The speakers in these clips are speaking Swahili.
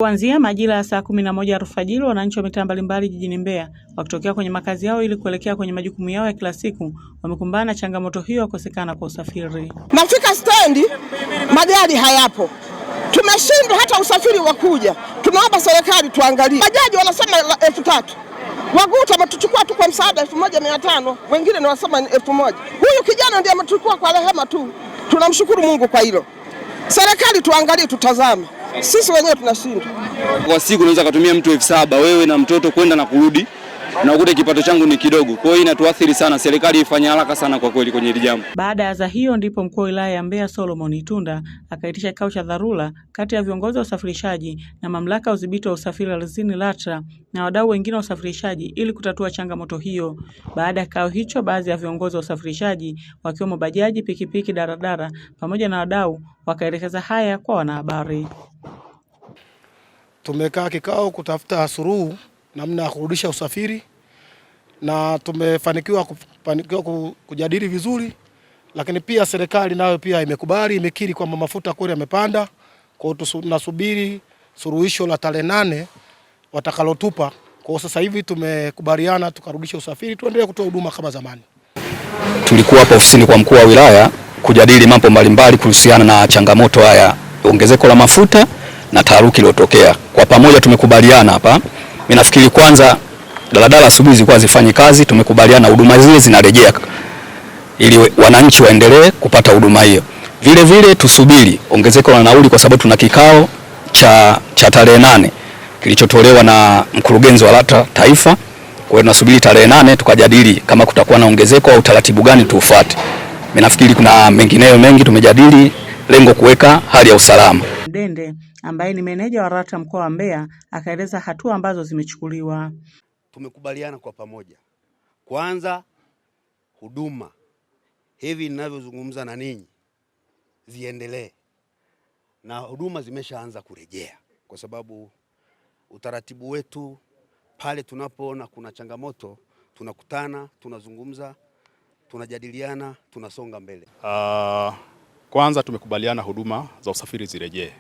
Kuanzia majira ya saa 11 alfajiri, wananchi wa mitaa mbalimbali jijini Mbeya wakitokea kwenye makazi yao ili kuelekea kwenye majukumu yao ya kila siku wamekumbana na changamoto hiyo ya kukosekana kwa usafiri. Nafika stendi, magari hayapo. Tumeshindwa hata usafiri wa kuja. Tunaomba serikali tuangalie. Bajaji wanasema 3000. Waguta wametuchukua tu kwa msaada 1500, wengine ni wasema 1000. Huyu kijana ndiye ametuchukua kwa rehema tu. Tunamshukuru Mungu kwa hilo. Serikali tuangalie, tutazame. Sisi wenyewe tunashindwa. Kwa siku unaweza kutumia mtu 7000 wewe na mtoto kwenda na kurudi, na ukute kipato changu ni kidogo. Kwa hiyo inatuathiri sana. Serikali ifanye haraka sana kwa kweli kwenye hili jambo. Baada ya za hiyo ndipo mkuu wa wilaya ya Mbeya Solomon Itunda akaitisha kikao cha dharura kati ya viongozi wa usafirishaji na mamlaka ya udhibiti wa usafiri ardhini LATRA na wadau wengine wa usafirishaji ili kutatua changamoto hiyo. Baada ya kikao hicho, baadhi ya viongozi wa usafirishaji wakiwemo bajaji, pikipiki, daradara pamoja na wadau wakaelekeza haya kwa wanahabari. Tumekaa kikao kutafuta suluhu namna ya kurudisha usafiri na tumefanikiwa kujadili vizuri, lakini pia serikali nayo pia imekubali, imekiri kwamba mafuta kweli yamepanda. Kwa hiyo tunasubiri suluhisho la tarehe 8 watakalotupa. Kwa hiyo sasa hivi tumekubaliana tukarudisha usafiri, tuendelee kutoa huduma kama zamani. Tulikuwa hapa ofisini kwa mkuu wa wilaya kujadili mambo mbalimbali kuhusiana na changamoto haya, ongezeko la mafuta na taharuki iliyotokea. Kwa pamoja tumekubaliana hapa. Mimi nafikiri kwanza daladala asubuhi zilikuwa zifanye kazi, tumekubaliana huduma zile zinarejea ili wananchi waendelee kupata huduma hiyo. Vile vile tusubiri ongezeko la nauli kwa sababu tuna kikao cha tarehe 8 kilichotolewa na mkurugenzi wa LATRA taifa. Kwa hiyo tunasubiri tarehe 8 tukajadili kama kutakuwa na ongezeko au taratibu gani tufuate. Mimi nafikiri kuna mengineyo mengi tumejadili, lengo kuweka hali ya usalama. Dende ambaye ni meneja wa LATRA mkoa wa Mbeya akaeleza hatua ambazo zimechukuliwa. Tumekubaliana kwa pamoja. Kwanza, huduma hivi ninavyozungumza na ninyi ziendelee, na huduma zimeshaanza kurejea kwa sababu utaratibu wetu pale tunapoona kuna changamoto tunakutana, tunazungumza, tunajadiliana, tunasonga mbele. Kwanza tumekubaliana huduma za usafiri zirejee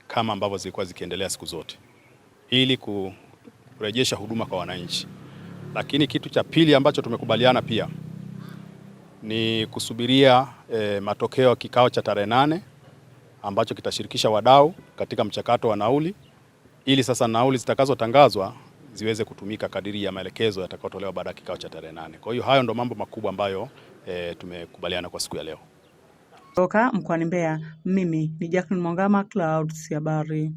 kama ambavyo zilikuwa zikiendelea siku zote ili kurejesha huduma kwa wananchi. Lakini kitu cha pili ambacho tumekubaliana pia ni kusubiria matokeo ya kikao cha tarehe 8 ambacho kitashirikisha wadau katika mchakato wa nauli, ili sasa nauli zitakazotangazwa ziweze kutumika kadiri ya maelekezo yatakayotolewa baada ya kikao cha tarehe 8. Kwa hiyo hayo ndo mambo makubwa ambayo tumekubaliana kwa siku ya leo. Kutoka mkoani Mbeya, mimi ni Jacqueline Mongama, Clouds Habari.